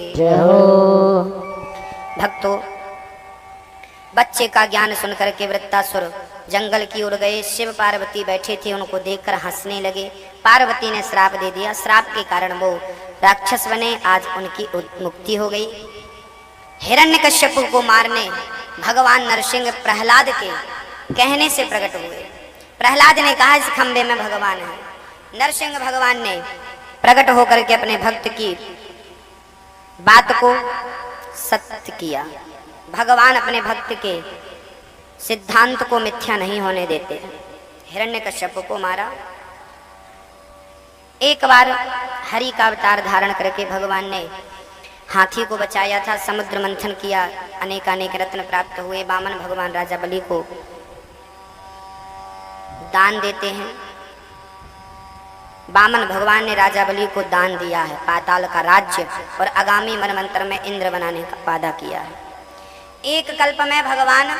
जय हो। भक्तों, बच्चे का ज्ञान सुनकर के वृत्तासुर जंगल की ओर गए। शिव पार्वती बैठे थे, उनको देखकर हंसने लगे। पार्वती ने श्राप दे दिया, श्राप के कारण वो राक्षस बने। आज उनकी मुक्ति हो गई। हिरण्यकश्यप को मारने भगवान नरसिंह प्रहलाद के कहने से प्रकट हुए। प्रहलाद ने कहा इस खंबे में भगवान है। नरसिंह भगवान ने प्रकट होकर के अपने भक्त की बात को सत्य किया। भगवान अपने भक्त के सिद्धांत को मिथ्या नहीं होने देते। हिरण्यकश्यप को मारा। एक बार हरि का अवतार धारण करके भगवान ने हाथी को बचाया था। समुद्र मंथन किया, अनेकानेक रत्न प्राप्त हुए। वामन भगवान राजा बलि को दान देते हैं। वामन भगवान ने राजा बलि को दान दिया है पाताल का राज्य और आगामी मनवंतर में इंद्र बनाने का वादा किया है। एक कल्प में भगवान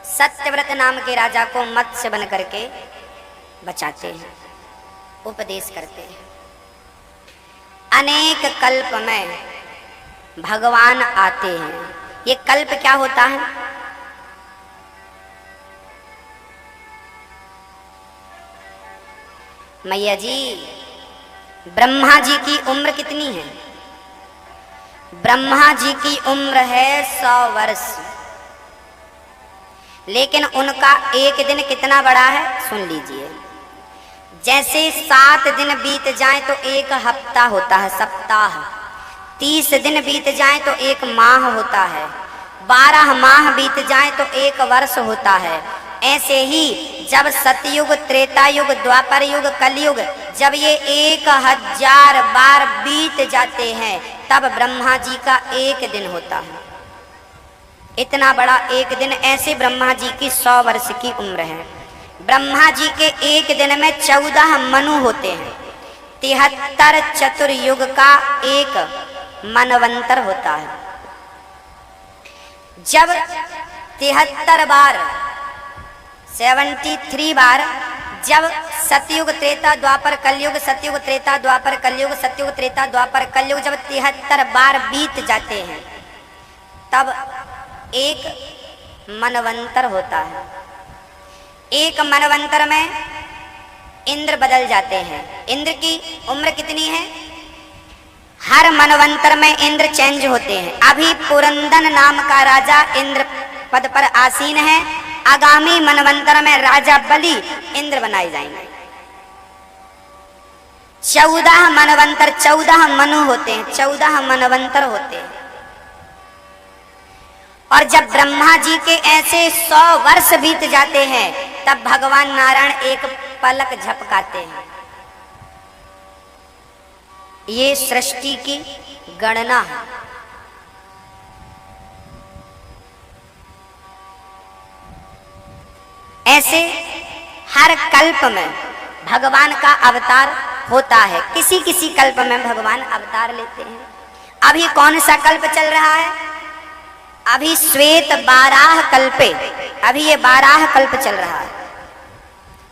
सत्यव्रत नाम के राजा को मत्स्य बन करके बचाते हैं, उपदेश करते हैं। अनेक कल्प में भगवान आते हैं। ये कल्प क्या होता है? मैया जी, ब्रह्मा जी की उम्र कितनी है? ब्रह्मा जी की उम्र है 100 वर्ष, लेकिन उनका एक दिन कितना बड़ा है सुन लीजिए। जैसे 7 दिन बीत जाए तो एक हफ्ता होता है, सप्ताह। 30 दिन बीत जाए तो एक माह होता है। 12 माह बीत जाए तो एक वर्ष होता है। ऐसे ही जब सतयुग, त्रेता युग, द्वापर युग, कलयुग जब ये 1000 बार बीत जाते हैं तब ब्रह्मा जी का एक दिन होता है। इतना बड़ा एक दिन। ऐसे ब्रह्मा जी की 100 वर्ष की उम्र है। ब्रह्मा जी के एक दिन में 14 मनु होते हैं। 73 चतुर्युग का एक मनवंतर होता है। जब 73 बार 73 बार जब सतयुग, त्रेता, द्वापर, कलयुग, सतयुग, त्रेता, द्वापर, कलयुग, सतयुग, त्रेता, द्वापर, कलयुग जब 73 बार बीत जाते हैं तब एक मनवंतर होता है। एक मनवंतर में इंद्र बदल जाते हैं। इंद्र की उम्र कितनी है? हर मनवंतर में इंद्र चेंज होते हैं। अभी पुरंदन नाम का राजा इंद्र पद पर आसीन है। आगामी मनवंतर में राजा बलि इंद्र बनाए जाएंगे। 14 मनवंतर, 14 मनु होते हैं, 14 मनवंतर होते हैं। और जब ब्रह्मा जी के ऐसे 100 वर्ष बीत जाते हैं तब भगवान नारायण एक पलक झपकाते हैं। ये सृष्टि की गणना है। ऐसे हर कल्प में भगवान का अवतार होता है। किसी किसी कल्प में भगवान अवतार लेते हैं। अभी कौन सा कल्प चल रहा है? अभी श्वेत 12 कल्पे, अभी ये 12 कल्प चल रहा है।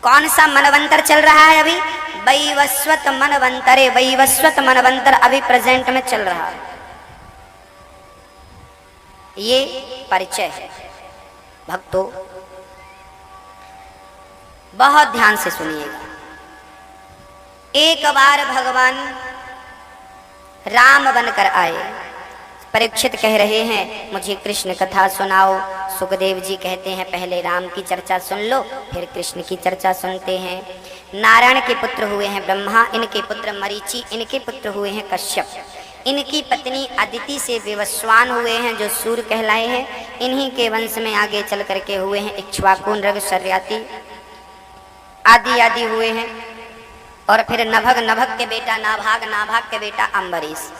कौन सा मनवंतर चल रहा है? अभी वैवस्वत मनवंतरे, वैवस्वत मनवंतर अभी प्रेजेंट में चल रहा है। ये परिचय है। भक्तों, बहुत ध्यान से सुनिएगा। एक बार भगवान राम बनकर आए। परीक्षित कह रहे हैं मुझे कृष्ण कथा सुनाओ। सुखदेव जी कहते हैं पहले राम की चर्चा सुन लो, फिर कृष्ण की चर्चा सुनते हैं। नारायण के पुत्र हुए हैं ब्रह्मा, इनके पुत्र मरीचि, इनके पुत्र हुए हैं कश्यप, इनकी पत्नी अदिति से विवस्वान हुए हैं जो सूर्य कहलाए हैं। इन्हीं के वंश में आगे चल करके हुए हैं इक्ष्वाकु, नृग, शर्याति आदि आदि हुए हैं। और फिर नभग, नभग के बेटा नाभाग, नाभाग के बेटा अम्बरीश।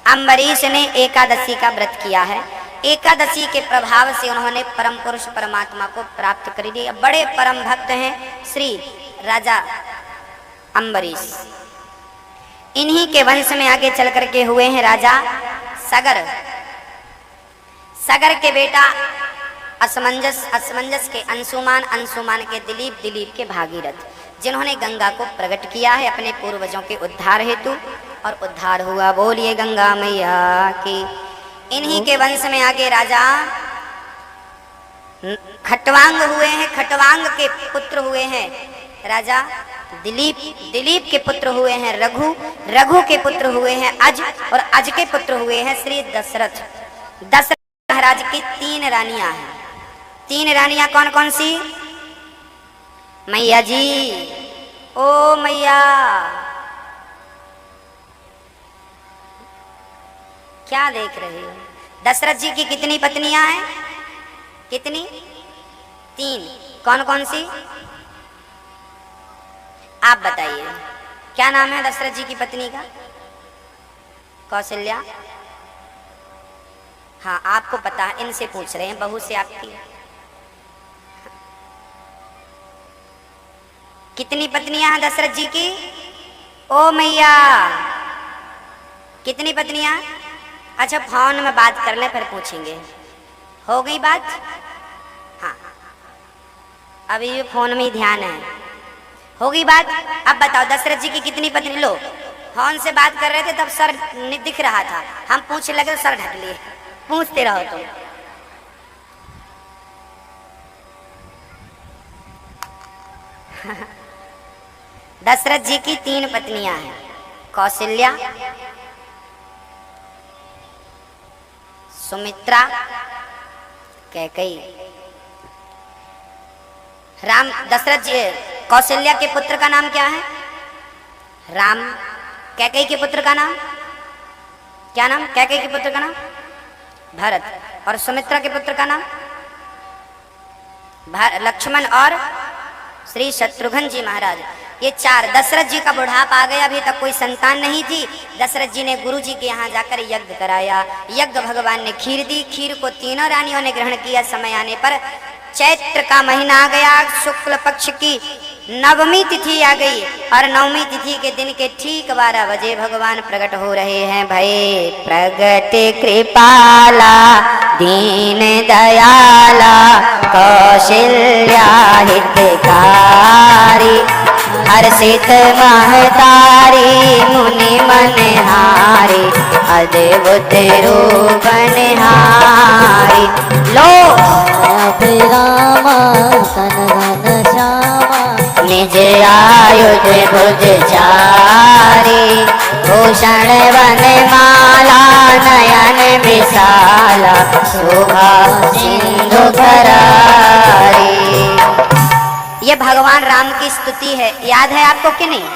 अम्बरीश ने एकादशी का व्रत किया है। एकादशी के प्रभाव से उन्होंने परम पुरुष परमात्मा को प्राप्त कर लिया। बड़े परम भक्त हैं श्री राजा अम्बरीश। इन्हीं के वंश में आगे चल करके हुए हैं राजा सगर। सगर के बेटा असमंजस, असमंजस के अंशुमान, अंशुमान के दिलीप, दिलीप के भागीरथ, जिन्होंने गंगा को प्रकट किया है अपने पूर्वजों के उद्धार हेतु और उद्धार हुआ। बोलिए गंगा मैया की। इन्हीं के वंश में आगे राजा खटवांग हुए हैं, खटवांग के पुत्र हुए हैं राजा दिलीप, दिलीप के पुत्र हुए हैं रघु, रघु के पुत्र हुए हैं अज, और अज के पुत्र हुए हैं श्री दशरथ। दशरथ महाराज की 3 रानियां हैं। 3 रानियां कौन कौन सी? मैया जी, ओ मैया, क्या देख रहे हो? दशरथ जी की कितनी पत्नियां हैं? कितनी? 3। कौन कौन सी? आप बताइए, क्या नाम है दशरथ जी की पत्नी का? कौशल्या। हाँ, आपको पता है, इनसे पूछ रहे हैं, बहू से आपकी। कितनी पत्नियां हैं दशरथ जी की? ओ मैया, कितनी पत्नियां? अच्छा, फोन में बात कर ले, फिर पूछेंगे। हो गई बात? हाँ, अभी भी फोन में ही ध्यान है। हो गई बात? अब बताओ दशरथ जी की कितनी पत्नी? लो, फोन से बात कर रहे थे तब सर दिख रहा था, हम पूछने लगे तो सर ढक लिए। पूछते रहो तुम। दशरथ जी की 3 पत्नियां हैं, कौशल्या, सुमित्रा, कैकेयी। राम, दशरथ जी, कौशल्या के पुत्र का नाम क्या है? राम। कैकेयी के पुत्र का नाम क्या? नाम कैकेयी के पुत्र का नाम भरत। और सुमित्रा के पुत्र का नाम लक्ष्मण और श्री शत्रुघ्न जी महाराज। ये 4। दशरथ जी का बुढ़ापा आ गया, अभी तक कोई संतान नहीं थी। दशरथ जी ने गुरु जी के यहाँ जाकर यज्ञ कराया। यज्ञ भगवान ने खीर दी, खीर को 3 रानियों ने ग्रहण किया। समय आने पर चैत्र का महीना आ गया, शुक्ल पक्ष की नवमी तिथि आ गई, और नवमी तिथि के दिन के ठीक 12 बजे भगवान प्रकट हो रहे हैं। भय प्रगट कृपाला दीन दयाला कौशल्या हितकारी, हर्षित महतारी मुनि मनहारी, अद्भुत रूप निहारी। लो रामा तन श्यामा, निज आयुध भुज चारी, भूषण वन माला नयन विशाला, शोभा सिंधु करारी। ये भगवान राम की स्तुति है। याद है आपको कि नहीं?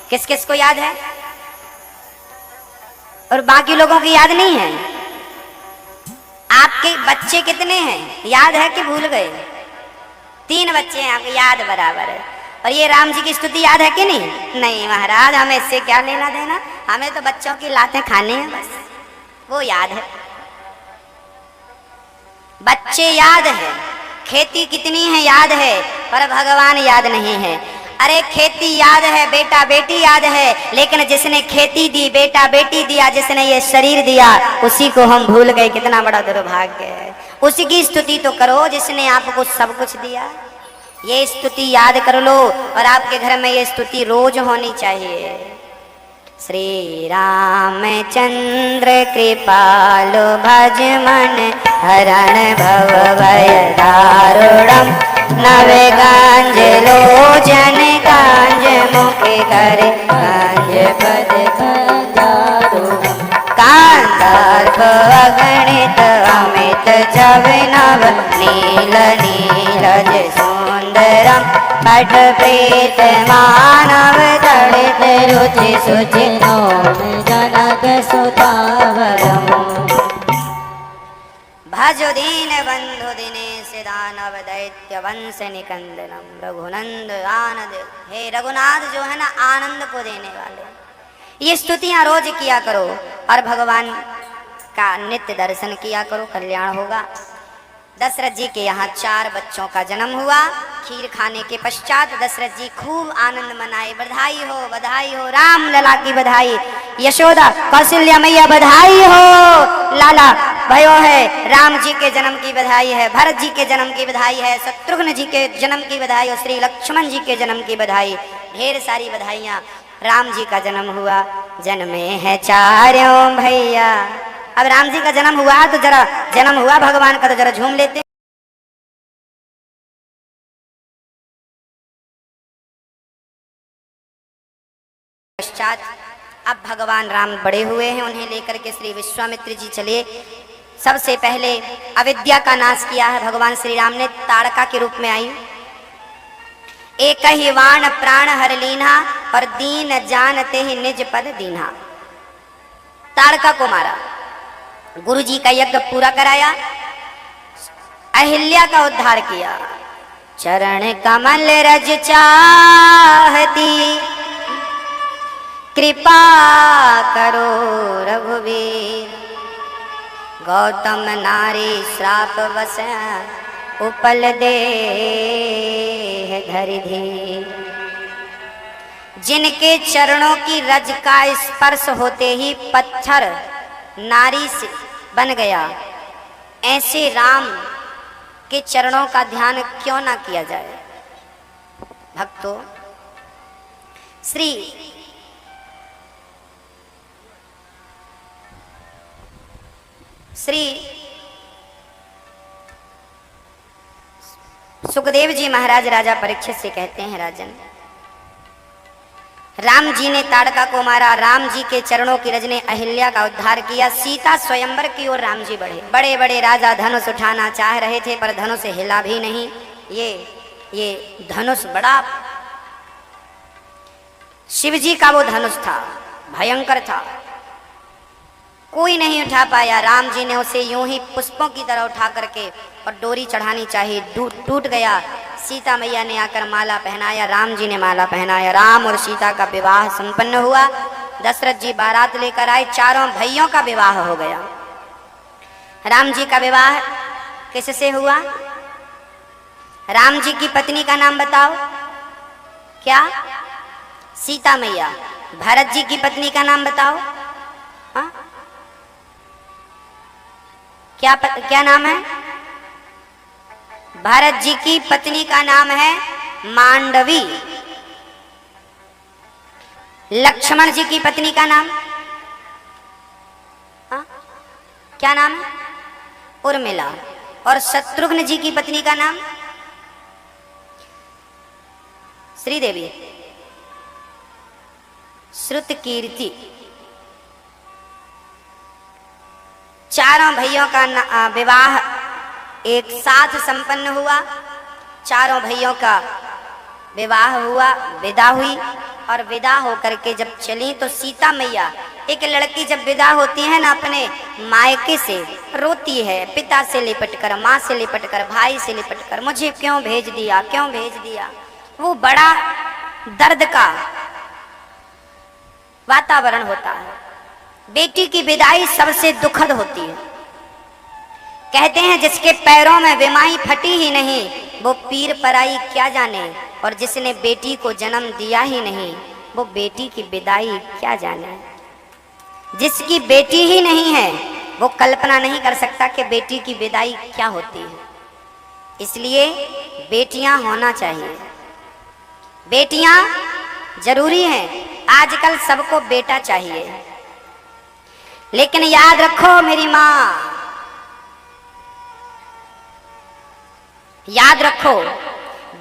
किस किस को याद है? और बाकी लोगों की याद नहीं है? आपके बच्चे कितने हैं? याद है कि भूल गए? 3 बच्चे हैं आपके, याद बराबर है। और ये राम जी की स्तुति याद है कि नहीं? नहीं महाराज, हमें इससे क्या लेना देना, हमें तो बच्चों की लातें खानी है बस, वो याद है। बच्चे याद है, खेती कितनी है याद है, पर भगवान याद नहीं है। अरे खेती याद है, बेटा बेटी याद है, लेकिन जिसने खेती दी, बेटा बेटी दिया, जिसने ये शरीर दिया, उसी को हम भूल गए। कितना बड़ा दुर्भाग्य है। उसी की स्तुति तो करो जिसने आपको सब कुछ दिया। ये स्तुति याद कर लो, और आपके घर में ये स्तुति रोज होनी चाहिए। श्री रामचंद्र कृपालु भज मन हरण भव भय दारुणम, नवे गांज लोचन कांज मुखे करे कांज पद दारुणम, कांतार्थ अगणित अमित छवि नव नील नीरज सुंदरम, पट प्रीत मानव दलित रुचि सुचि जनक सुतावरम, भजो दीन बंधु दिनेश दानव दैत्य वंश निकंदनम, रघुनंद आनंद। हे रघुनाथ जो है ना, आनंद को देने वाले। ये स्तुतियां रोज किया करो, और भगवान का नित्य दर्शन किया करो, कल्याण होगा। दशरथ जी के यहाँ 4 बच्चों का जन्म हुआ। खीर खाने के पश्चात दशरथ जी खूब आनंद मनाए। बधाई हो, बधाई हो, राम लला की बधाई, यशोदा कौशल्या मैया बधाई हो, लाला भयो है। राम जी के जन्म की बधाई है, भरत जी के जन्म की बधाई है, शत्रुघ्न जी के जन्म की बधाई और श्री लक्ष्मण जी के जन्म की बधाई। ढेर सारी बधाइयाँ। राम जी का जन्म हुआ, जन्मे है चारों भैया। अब राम जी का जन्म हुआ तो जरा जन्म हुआ भगवान का तो जरा झूम लेते। पश्चात अब भगवान राम बड़े हुए हैं, उन्हें लेकर के श्री विश्वामित्र जी चले। सबसे पहले अविद्या का नाश किया है भगवान श्री राम ने, ताड़का के रूप में आई। एक ही वाण प्राण हर लीन्हा, और दीन जानते ही निज पद दीन्हा। ताड़का को मारा, गुरु जी का यज्ञ पूरा कराया, अहिल्या का उद्धार किया। चरण कमल रज चाहती, कृपा करो रघुवीर। गौतम नारी श्राप वस, उपल दे धरि धीर। जिनके चरणों की रज का स्पर्श होते ही पत्थर नारी से बन गया, ऐसे राम के चरणों का ध्यान क्यों ना किया जाए। भक्तों, श्री सुखदेव जी महाराज राजा परीक्षित से कहते हैं, राजन, राम जी ने ताड़का को मारा, राम जी के चरणों की रज ने अहिल्या का उद्धार किया। सीता स्वयंवर की ओर राम जी बढ़े। बड़े बड़े राजा धनुष उठाना चाह रहे थे, पर धनुष हिला भी नहीं। ये धनुष बड़ा शिव जी का वो धनुष था, भयंकर था, कोई नहीं उठा पाया। राम जी ने उसे यूं ही पुष्पों की तरह उठा करके और डोरी चढ़ानी चाहिए, टूट गया। सीता मैया ने आकर माला पहनाया, राम जी ने माला पहनाया। राम और सीता का विवाह संपन्न हुआ। दशरथ जी बारात लेकर आए, चारों भाइयों का विवाह हो गया। राम जी का विवाह किससे हुआ? राम जी की पत्नी का नाम बताओ। क्या? सीता मैया। भरत जी की पत्नी का नाम बताओ। हाँ? क्या नाम है? भरत जी की पत्नी का नाम है मांडवी। लक्ष्मण जी की पत्नी का नाम क्या नाम है? उर्मिला। और शत्रुघ्न जी की पत्नी का नाम श्रीदेवी, श्रुतकीर्ति। चारों भाइयों का विवाह एक साथ संपन्न हुआ। चारों भाइयों का विवाह हुआ, विदा हुई। और विदा होकर के जब चली तो सीता मैया, एक लड़की जब विदा होती है ना अपने मायके से, रोती है, पिता से लिपट कर, माँ से लिपट कर, भाई से लिपट कर, मुझे क्यों भेज दिया, क्यों भेज दिया। वो बड़ा दर्द का वातावरण होता है। बेटी की विदाई सबसे दुखद होती है। कहते हैं जिसके पैरों में विमाई फटी ही नहीं, वो पीर पराई क्या जाने। और जिसने बेटी को जन्म दिया ही नहीं, वो बेटी की विदाई क्या जाने। जिसकी बेटी ही नहीं है, वो कल्पना नहीं कर सकता कि बेटी की विदाई क्या होती है। इसलिए बेटियां होना चाहिए, बेटियां जरूरी हैं। आजकल सबको बेटा चाहिए, लेकिन याद रखो मेरी माँ, याद रखो,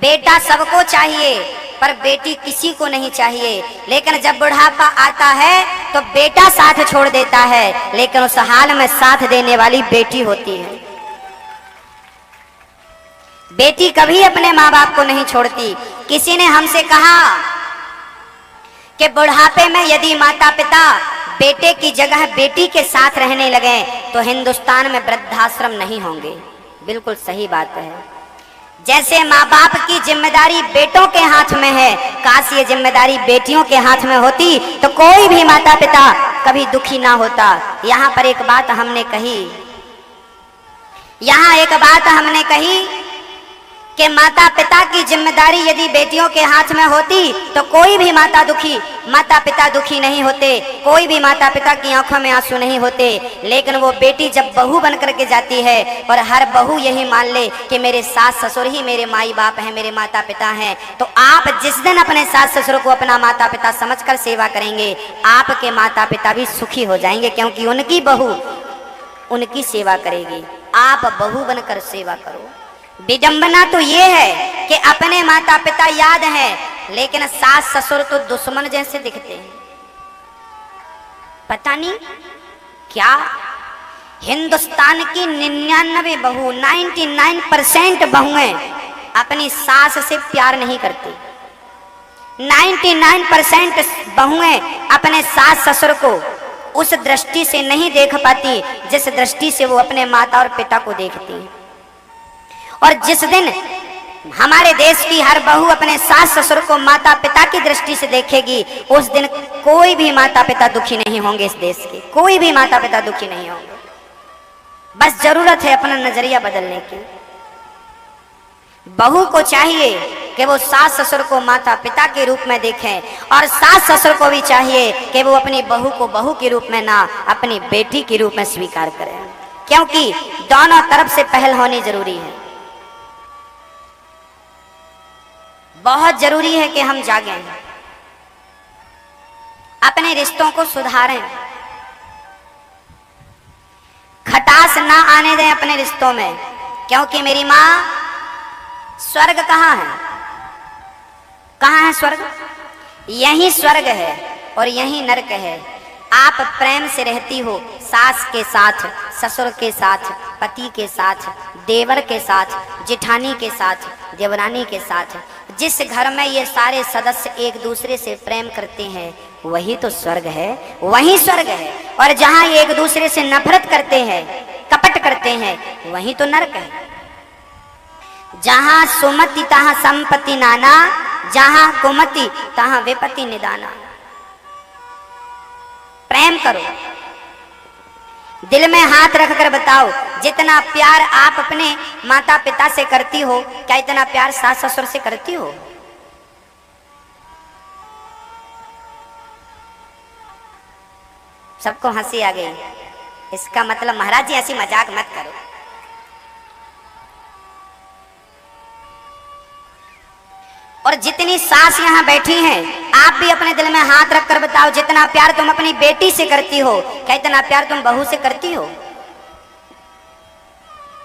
बेटा सबको चाहिए पर बेटी किसी को नहीं चाहिए। लेकिन जब बुढ़ापा आता है तो बेटा साथ छोड़ देता है, लेकिन उस हाल में साथ देने वाली बेटी होती है। बेटी कभी अपने माँ बाप को नहीं छोड़ती। किसी ने हमसे कहा कि बुढ़ापे में यदि माता पिता बेटे की जगह बेटी के साथ रहने लगे तो हिंदुस्तान में वृद्धाश्रम नहीं होंगे। बिल्कुल सही बात है। जैसे माँ बाप की जिम्मेदारी बेटों के हाथ में है, काश ये जिम्मेदारी बेटियों के हाथ में होती तो कोई भी माता पिता कभी दुखी ना होता। यहाँ पर एक बात हमने कही, यहाँ एक बात हमने कही कि माता पिता की जिम्मेदारी यदि बेटियों के हाथ में होती तो कोई भी माता पिता दुखी नहीं होते, कोई भी माता पिता की आंखों में आंसू नहीं होते। लेकिन वो बेटी जब बहू बन करके जाती है और हर बहू यही मान ले कि मेरे सास ससुर ही मेरे माई बाप हैं, मेरे माता पिता हैं, तो आप जिस दिन अपने सास ससुर को अपना माता पिता समझकर सेवा करेंगे, आपके माता पिता भी सुखी हो जाएंगे, क्योंकि उनकी बहू उनकी सेवा करेगी। आप बहू बनकर सेवा करो। विडंबना तो ये है कि अपने माता पिता याद हैं, लेकिन सास ससुर तो दुश्मन जैसे दिखते हैं। पता नहीं क्या हिंदुस्तान की 99% बहुएं अपनी सास से प्यार नहीं करती। 99% बहुएं अपने सास ससुर को उस दृष्टि से नहीं देख पाती जिस दृष्टि से वो अपने माता और पिता को देखती हैं। और जिस दिन हमारे देश की हर बहू अपने सास ससुर को माता पिता की दृष्टि से देखेगी, उस दिन कोई भी माता पिता दुखी नहीं होंगे। इस देश के कोई भी माता पिता दुखी नहीं होंगे। बस जरूरत है अपना नजरिया बदलने की। बहू को चाहिए कि वो सास ससुर को माता पिता के रूप में देखें, और सास ससुर को भी चाहिए कि वो अपनी बहू को बहू के रूप में ना, अपनी बेटी के रूप में स्वीकार करें, क्योंकि दोनों तरफ से पहल होनी जरूरी है। बहुत जरूरी है कि हम जागें, अपने रिश्तों को सुधारें, खटास ना आने दें अपने रिश्तों में, क्योंकि मेरी माँ स्वर्ग कहाँ है? कहाँ है स्वर्ग? यही स्वर्ग है और यही नरक है। आप प्रेम से रहती हो सास के साथ, ससुर के साथ, पति के साथ, देवर के साथ, जेठानी के साथ, देवरानी के साथ। जिस घर में ये सारे सदस्य एक दूसरे से प्रेम करते हैं वही तो स्वर्ग है, वही स्वर्ग है। और जहाँ ये एक दूसरे से नफरत करते हैं, कपट करते हैं, वही तो नरक है। जहाँ सुमति तहाँ संपत्ति नाना, जहाँ कुमति तहाँ विपत्ति निदाना। प्रेम करो, दिल में हाथ रखकर बताओ, जितना प्यार आप अपने माता पिता से करती हो, क्या इतना प्यार सास ससुर से करती हो? सबको हंसी आ गई। इसका मतलब महाराज जी ऐसी मजाक मत करो। और जितनी सास यहाँ बैठी हैं, आप भी अपने दिल में हाथ रखकर बताओ, जितना प्यार तुम अपनी बेटी से करती हो, क्या इतना प्यार तुम बहू से करती हो?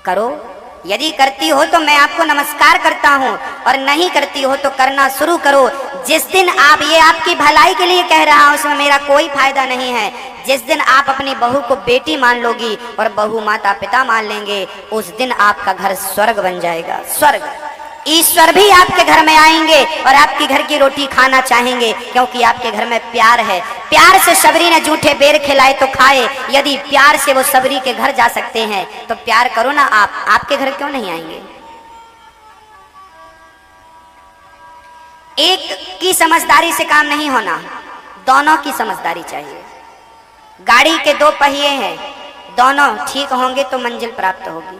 करो। यदि करती हो तो मैं आपको नमस्कार करता हूँ, और नहीं करती हो तो करना शुरू करो। जिस दिन आप, ये आपकी भलाई के लिए कह रहा हूँ, उसमें मेरा कोई फायदा नहीं है, जिस दिन आप अपनी बहू को बेटी मान लोगी और बहू माता पिता मान लेंगे, उस दिन आपका घर स्वर्ग बन जाएगा। स्वर्ग। ईश्वर भी आपके घर में आएंगे और आपकी घर की रोटी खाना चाहेंगे, क्योंकि आपके घर में प्यार है। प्यार से सबरी ने जूठे बेर खिलाए तो खाए। यदि प्यार से वो सबरी के घर जा सकते हैं तो प्यार करो ना आप, आपके घर क्यों नहीं आएंगे? एक की समझदारी से काम नहीं होना, दोनों की समझदारी चाहिए। गाड़ी के दो पहिए हैं, दोनों ठीक होंगे तो मंजिल प्राप्त होगी।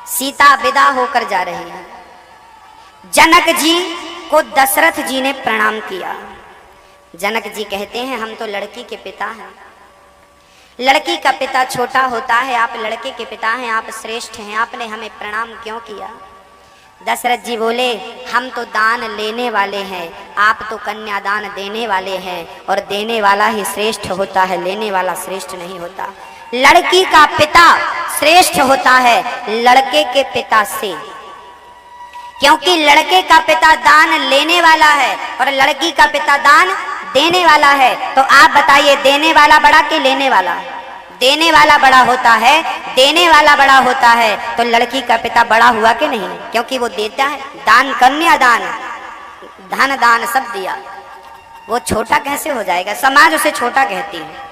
सीता विदा होकर जा रही है। जनक जी को दशरथ जी ने प्रणाम किया। जनक जी कहते हैं, हम तो लड़की के पिता हैं, लड़की का पिता छोटा होता है, आप लड़के के पिता हैं, आप श्रेष्ठ हैं, आपने हमें प्रणाम क्यों किया? दशरथ जी बोले, हम तो दान लेने वाले हैं, आप तो कन्यादान देने वाले हैं, और देने वाला ही श्रेष्ठ होता है, लेने वाला श्रेष्ठ नहीं होता। लड़की का पिता श्रेष्ठ होता है लड़के के पिता से, क्योंकि लड़के का पिता दान लेने वाला है और लड़की का पिता दान देने वाला है। तो आप बताइए, देने वाला बड़ा कि लेने वाला? देने वाला बड़ा होता है, देने वाला बड़ा होता है, तो लड़की का पिता बड़ा हुआ कि नहीं? क्योंकि वो देता है, दान, कन्यादान, धन दान सब दिया, वो छोटा कैसे हो जाएगा? समाज उसे छोटा कहती है।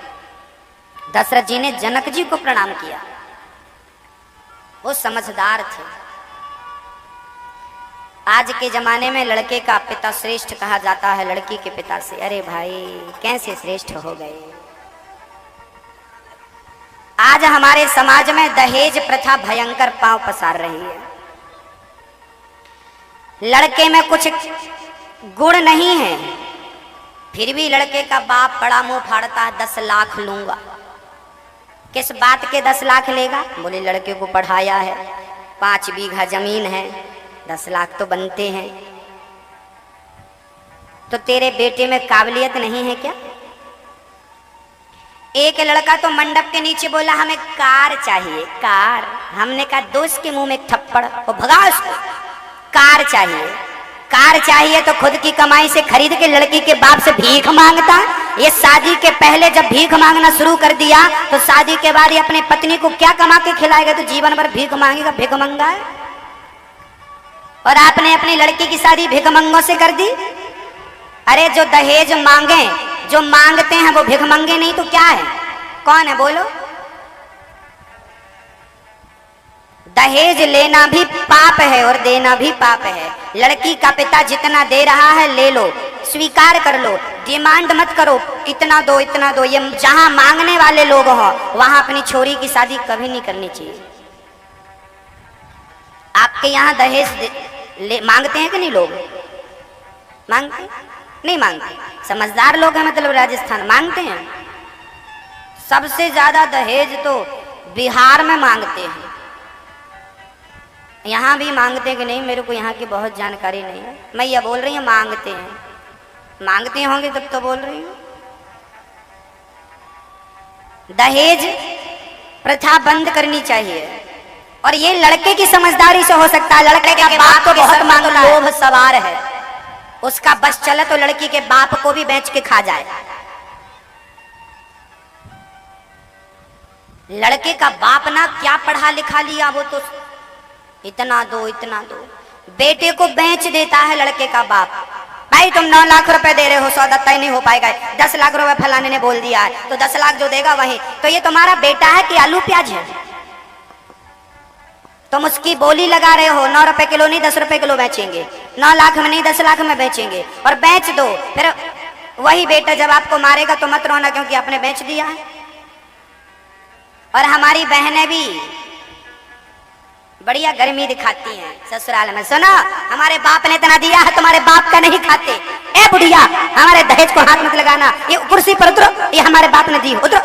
दशरथ जी ने जनक जी को प्रणाम किया, वो समझदार थे। आज के जमाने में लड़के का पिता श्रेष्ठ कहा जाता है लड़की के पिता से। अरे भाई, कैसे श्रेष्ठ हो गए? आज हमारे समाज में दहेज प्रथा भयंकर पांव पसार रही है। लड़के में कुछ गुण नहीं है, फिर भी लड़के का बाप बड़ा मुंह फाड़ता है, 10 लाख लूंगा। किस बात के 10 लाख लेगा? बोले लड़के को पढ़ाया है, 5 बीघा जमीन है, 10 लाख तो बनते हैं। तो तेरे बेटे में काबिलियत नहीं है क्या? एक लड़का तो मंडप के नीचे बोला हमें कार चाहिए, कार। हमने कहा दोस्त के मुंह में एक थप्पड़, वो भगा उसको। कार चाहिए, कार चाहिए तो खुद की कमाई से खरीद के लड़की के बाप से भीख मांगता। ये शादी के पहले जब भीख मांगना शुरू कर दिया तो शादी के बाद ये अपने पत्नी को क्या कमा के खिलाएगा? तो जीवन भर भीख मांगेगा, भीख मंगा है। और आपने अपनी लड़की की शादी भिखमंगों से कर दी। अरे जो दहेज मांगे, जो मांगते हैं वो भिखमंगे नहीं तो क्या है? कौन है बोलो? दहेज लेना भी पाप है और देना भी पाप है। लड़की का पिता जितना दे रहा है ले लो, स्वीकार कर लो, डिमांड मत करो इतना दो इतना दो। ये जहां मांगने वाले लोग हों वहां अपनी छोरी की शादी कभी नहीं करनी चाहिए। आपके यहाँ दहेज मांगते हैं कि नहीं? लोग मांगते नहीं? मांगते। समझदार लोग हैं, मतलब राजस्थान मांगते हैं। सबसे ज्यादा दहेज तो बिहार में मांगते हैं। यहाँ भी मांगते हैं कि नहीं मेरे को यहाँ की बहुत जानकारी नहीं है। मैं ये बोल रही हूँ मांगते हैं, मांगते होंगे तब तो बोल रही हूँ। दहेज प्रथा बंद करनी चाहिए और ये लड़के की समझदारी से हो सकता है। लड़के के बाप को बहुत मांग लोभ सवार है, उसका बस चले तो लड़की के बाप को भी बेच के खा जाए। लड़के का बाप ना क्या पढ़ा लिखा लिया, वो तो इतना दो इतना दो। बेटे को बेच देता है लड़के का बाप। भाई तुम 9 लाख रुपए दे रहे हो, सौदा तय नहीं हो पाएगा, 10 लाख रुपए फलाने ने बोल दिया है तो 10 लाख जो देगा वही। तो ये तुम्हारा बेटा है कि आलू प्याज है? तुम उसकी बोली लगा रहे हो, 9 रुपए किलो नहीं 10 रुपए किलो बेचेंगे, 9 लाख में नहीं 10 लाख में बेचेंगे। और बेच दो, फिर वही बेटा जब आपको मारेगा तो मत रोना क्योंकि आपने बेच दिया है। और हमारी बहनें भी बढ़िया गर्मी दिखाती हैं ससुराल में, सुनो हमारे बाप ने इतना दिया है, तुम्हारे बाप का नहीं खाते। ए बुढ़िया हमारे दहेज को हाथ मत लगाना, ये कुर्सी पर उतरो, ये हमारे बाप ने दी, उतरो।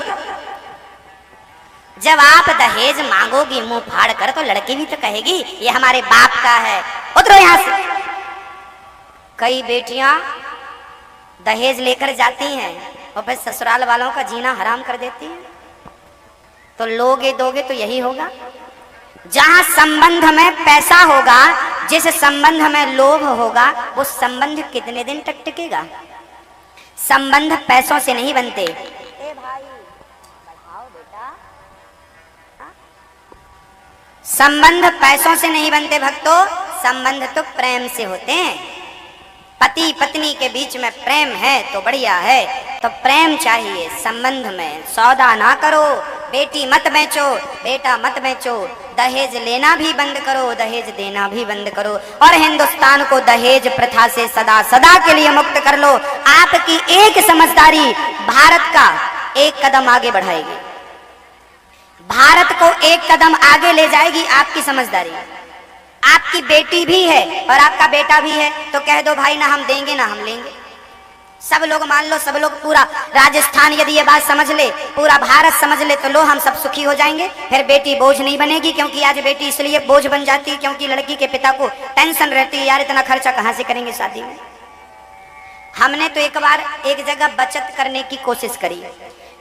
जब आप दहेज मांगोगी मुंह फाड़ कर तो लड़की भी तो कहेगी ये हमारे बाप का है, उतरो यहां से। कई बेटियां दहेज लेकर जाती हैं और फिर ससुराल वालों का जीना हराम कर देती हैं। तो लोगे दोगे तो यही होगा। जहां संबंध में पैसा होगा, जिस संबंध में लोभ होगा, वो संबंध कितने दिन तक टिकेगा? संबंध पैसों से नहीं बनते। ए भाई बढ़ाओ बेटा। संबंध पैसों से नहीं बनते भक्तों, संबंध तो प्रेम से होते हैं। पति पत्नी के बीच में प्रेम है तो बढ़िया है, तो प्रेम चाहिए संबंध में। सौदा ना करो, बेटी मत बेचो, बेटा मत बेचो, दहेज लेना भी बंद करो, दहेज देना भी बंद करो और हिंदुस्तान को दहेज प्रथा से सदा सदा के लिए मुक्त कर लो। आपकी एक समझदारी भारत का एक कदम आगे बढ़ाएगी, भारत को एक कदम आगे ले जाएगी आपकी समझदारी। आपकी बेटी भी है और आपका बेटा भी है तो कह दो भाई ना हम देंगे ना हम लेंगे। सब लोग मान लो, सब लोग, पूरा राजस्थान यदि ये बात समझ ले, पूरा भारत समझ ले तो लो हम सब सुखी हो जाएंगे। फिर बेटी बोझ नहीं बनेगी, क्योंकि आज बेटी इसलिए बोझ बन जाती है क्योंकि लड़की के पिता को टेंशन रहती है, यार इतना खर्चा कहाँ से करेंगे शादी में। हमने तो एक बार एक जगह बचत करने की कोशिश करी,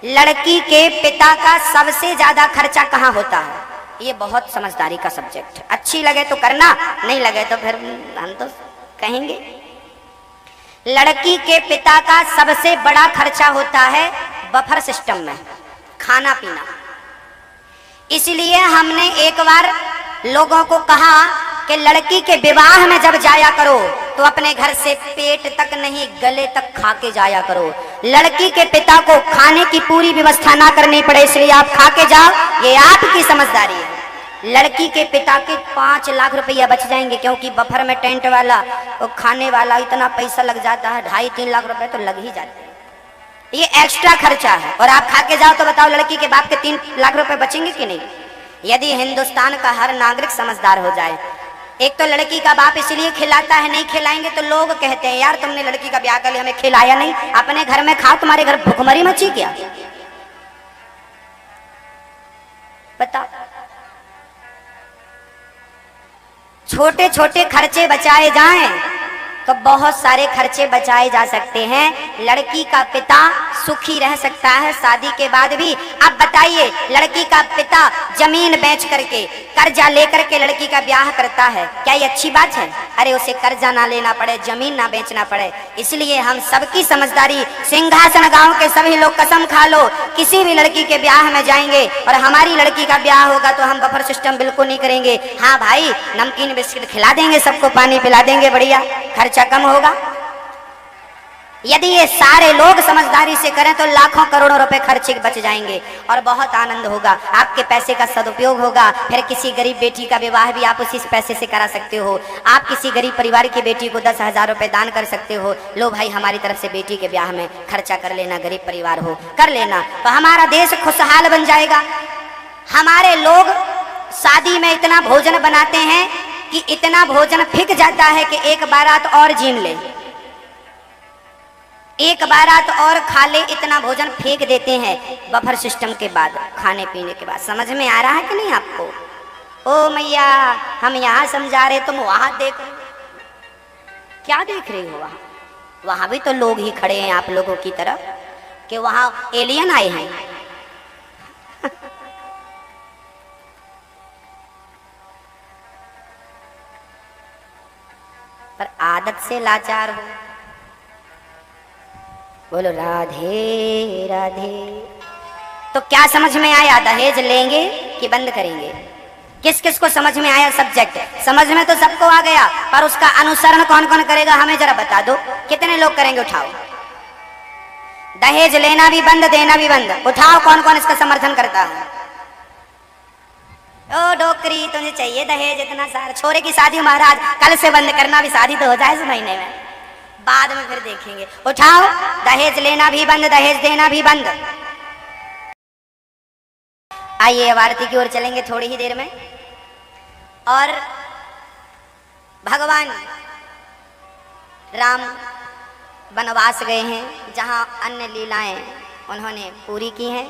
लड़की के पिता का सबसे ज्यादा खर्चा कहाँ होता है। ये बहुत समझदारी का सब्जेक्ट है, अच्छी लगे तो करना, नहीं लगे तो फिर हम तो कहेंगे। लड़की के पिता का सबसे बड़ा खर्चा होता है बफर सिस्टम में, खाना पीना। इसलिए हमने एक बार लोगों को कहा कि लड़की के विवाह में जब जाया करो तो अपने घर से पेट तक नहीं गले तक खा के जाया करो। लड़की के पिता को खाने की पूरी व्यवस्था ना करनी पड़े इसलिए आप खा के जाओ, ये आपकी समझदारी है। लड़की के पिता के 5 लाख रुपया बच जाएंगे क्योंकि बफर में टेंट वाला और खाने वाला इतना पैसा लग जाता है, 2.5-3 लाख रुपए तो लग ही जाते हैं। ये एक्स्ट्रा खर्चा है। और आप खा के जाओ तो बताओ लड़की के बाप के 3 लाख रुपए बचेंगे कि नहीं? यदि हिंदुस्तान का हर नागरिक समझदार हो जाए। एक तो लड़की का बाप इसलिए खिलाता है, नहीं खिलाएंगे तो लोग कहते हैं यार तुमने लड़की का ब्याह कर लिया, हमें खिलाया नहीं, अपने घर में खाओ, तुम्हारे घर भुखमरी मची क्या? बताओ। छोटे छोटे खर्चे बचाए जाएं तो बहुत सारे खर्चे बचाए जा सकते हैं। लड़की का पिता सुखी रह सकता है शादी के बाद भी। अब बताइए, लड़की का पिता जमीन बेच करके, कर्जा लेकर के लड़की का ब्याह करता है, क्या ये अच्छी बात है? अरे उसे कर्जा ना लेना पड़े, जमीन ना बेचना पड़े। इसलिए हम सबकी समझदारी, सिंहासन गांव के सभी लोग कसम खा लो, किसी भी लड़की के ब्याह में जाएंगे और हमारी लड़की का ब्याह होगा तो हम बफर सिस्टम बिल्कुल नहीं करेंगे। हाँ भाई, नमकीन बिस्किट खिला देंगे, सबको पानी पिला देंगे, बढ़िया, खर्चा कम होगा। यदि ये सारे लोग समझदारी से करें तो लाखों करोड़ों रुपए खर्चे बच जाएंगे और बहुत आनंद होगा। आपके पैसे का सदुपयोग होगा। फिर किसी गरीब बेटी का विवाह भी आप उसी पैसे से करा सकते हो। आप किसी गरीब परिवार की बेटी को 10,000 रुपए दान कर सकते हो। लो भाई, हमारी तरफ से बेटी के ब्याह में खर्चा कर लेना, गरीब परिवार हो कर लेना, तो हमारा देश खुशहाल बन जाएगा। हमारे लोग शादी में इतना भोजन बनाते हैं कि इतना भोजन फिक जाता है कि एक बारात और जीन ले, एक बारात और खा ले, इतना भोजन फेंक देते हैं बफर सिस्टम के बाद, खाने पीने के बाद। समझ में आ रहा है कि नहीं आपको? ओ मैया, हम यहाँ समझा रहे, तुम वहां देख, क्या देख रही हो? वहां भी तो लोग ही खड़े हैं आप लोगों की तरफ कि वहां एलियन आए हैं। पर आदत से लाचार हो। बोलो राधे राधे। तो क्या समझ में आया? दहेज लेंगे कि बंद करेंगे? किस किस को समझ में आया सब्जेक्ट? समझ में तो सबको आ गया, पर उसका अनुसरण कौन कौन करेगा हमें जरा बता दो। कितने लोग करेंगे? उठाओ। दहेज लेना भी बंद, देना भी बंद, उठाओ कौन कौन इसका समर्थन करता है? ओ डोकरी, तुझे चाहिए दहेज इतना सारा? छोरे की शादी महाराज कल से बंद करना, भी शादी तो हो जाए इस महीने में, बाद में फिर देखेंगे। उठाओ, दहेज लेना भी बंद, दहेज देना भी बंद। आइए अब आरती की ओर चलेंगे थोड़ी ही देर में। और भगवान राम वनवास गए हैं, जहां अन्य लीलाएं उन्होंने पूरी की हैं।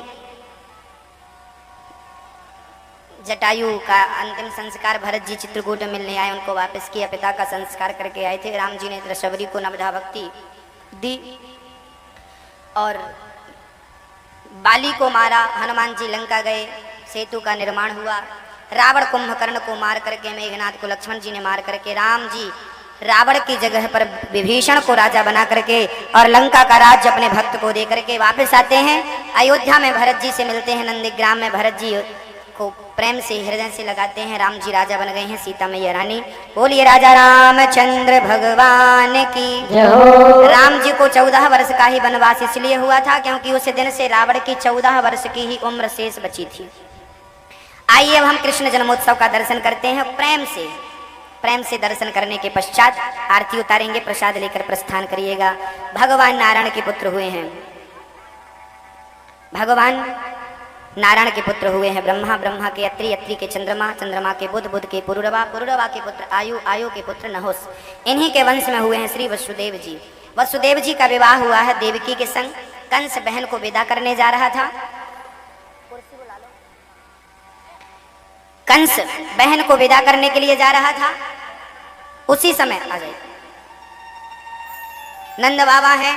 जटायु का अंतिम संस्कार भरत जी चित्रकूट में मिलने आए, उनको वापस किया, पिता का संस्कार करके आए थे। राम जी ने दशबरी को नवधा भक्ति दी और बाली को मारा। हनुमान जी लंका गए, सेतु का निर्माण हुआ। रावण कुंभकर्ण को मार करके, मेघनाथ को लक्ष्मण जी ने मार करके, राम जी रावण की जगह पर विभीषण को राजा बना करके और लंका का राज्य अपने भक्त को दे करके वापस आते हैं। अयोध्या में भरत जी से मिलते हैं। नंदीग्राम में भरत जी को प्रेम से हृदय से लगाते हैं। राम जी राजा बन गए हैं, सीता मैया रानी। बोलिए राजा रामचंद्र भगवान की जय हो। राम जी को 14 वर्ष का ही वनवास इसलिए हुआ था क्योंकि उस दिन से रावण की 14 वर्ष की ही उम्र शेष बची थी। आइए अब हम कृष्ण जन्मोत्सव का दर्शन करते हैं। प्रेम से दर्शन करने के पश्चात आरती उतारेंगे, प्रसाद लेकर प्रस्थान करिएगा। भगवान नारायण के पुत्र हुए हैं, भगवान नारायण के पुत्र हुए हैं। ब्रह्मा, ब्रह्मा के अत्रि, अत्रि के चंद्रमा, चंद्रमा के बुध, बुध के पुरुरवा, पुरुरवा के पुत्र आयु, आयु के पुत्र नहुस। इन्हीं के वंश में हुए हैं श्री वसुदेव जी। वसुदेव जी का विवाह हुआ है देवकी के संग। कंस बहन को विदा करने जा रहा था। कंस बहन को विदा करने के लिए जा रहा था। उसी समय आ जाए नंद बाबा है,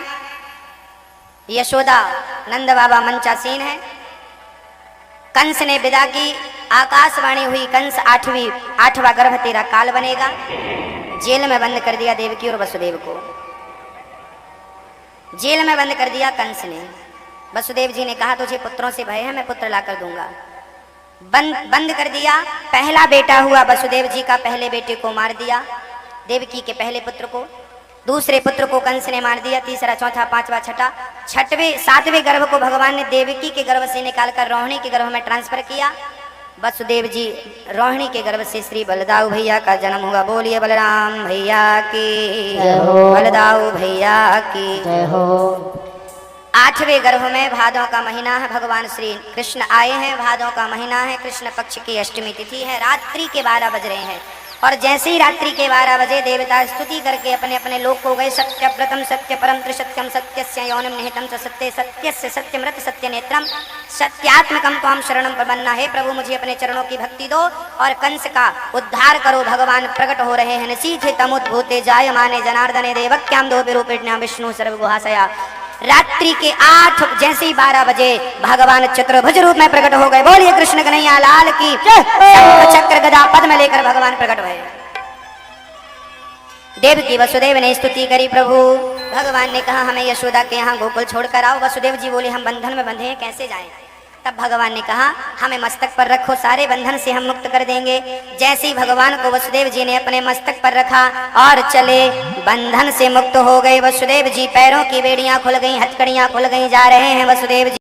यशोदा नंद बाबा मंचासीन है। कंस ने विदा की, आकाशवाणी हुई, कंस आठवां गर्भ तेरा काल बनेगा। जेल में बंद कर दिया देवकी और वसुदेव को, जेल में बंद कर दिया कंस ने। वसुदेव जी ने कहा तुझे पुत्रों से भय है, मैं पुत्र ला कर दूंगा। बंद कर दिया। पहला बेटा हुआ वसुदेव जी का, पहले बेटे को मार दिया, देवकी के पहले पुत्र को। दूसरे पुत्र को कंस ने मार दिया। तीसरा, चौथा, पांचवा, छठा, छठवें, सातवें गर्भ को भगवान ने देवकी के गर्भ से निकालकर रोहिणी के गर्भ में ट्रांसफर किया। वसुदेव जी रोहिणी के गर्भ से श्री बलदाऊ भैया का जन्म हुआ। बोलिए बलराम भैया की, बलदाऊ भैया की। 8 8वें गर्भ में भादों का महीना है, भगवान श्री कृष्ण आए हैं। भादों का महीना है, कृष्ण पक्ष की अष्टमी तिथि है, रात्रि के 12 बज रहे हैं। और जैसे ही रात्रि के 12 बजे देवता स्तुति करके अपने अपने लोक को गए। सत्य व्रतम सत्य परम त्रिसत्यम सत्यस्य योनिम निहितम च सत्य सत्यस्य सत्यमृत सत्य नेत्रम सत्यात्मकम त्वाम शरणम प्रपन्ना। हे प्रभु, मुझे अपने चरणों की भक्ति दो और कंस का उद्धार करो। भगवान प्रकट हो रहे हैं। नसीथे तमुद्भूते जायमाने जनार्दने देवक्याम दो विरूपिण्याम विष्णु सर्वगुहाशया। रात्रि के 8 जैसे ही 12 बजे भगवान चतुर्भुज रूप में प्रकट हो गए। बोलिए कृष्ण कन्हैया लाल की। शंख चक्र गदा पद्म लेकर भगवान प्रकट हुए। देव की वसुदेव ने स्तुति करी। प्रभु भगवान ने कहा हमें यशोदा के यहाँ गोकुल छोड़कर आओ। वसुदेव जी बोले हम बंधन में बंधे हैं, कैसे जाएं? तब भगवान ने कहा हमें मस्तक पर रखो, सारे बंधन से हम मुक्त कर देंगे। जैसे ही भगवान को वसुदेव जी ने अपने मस्तक पर रखा और चले, बंधन से मुक्त हो गए। वसुदेव जी पैरों की बेड़ियां खुल गई, हथकड़ियां खुल गई। जा रहे हैं वसुदेव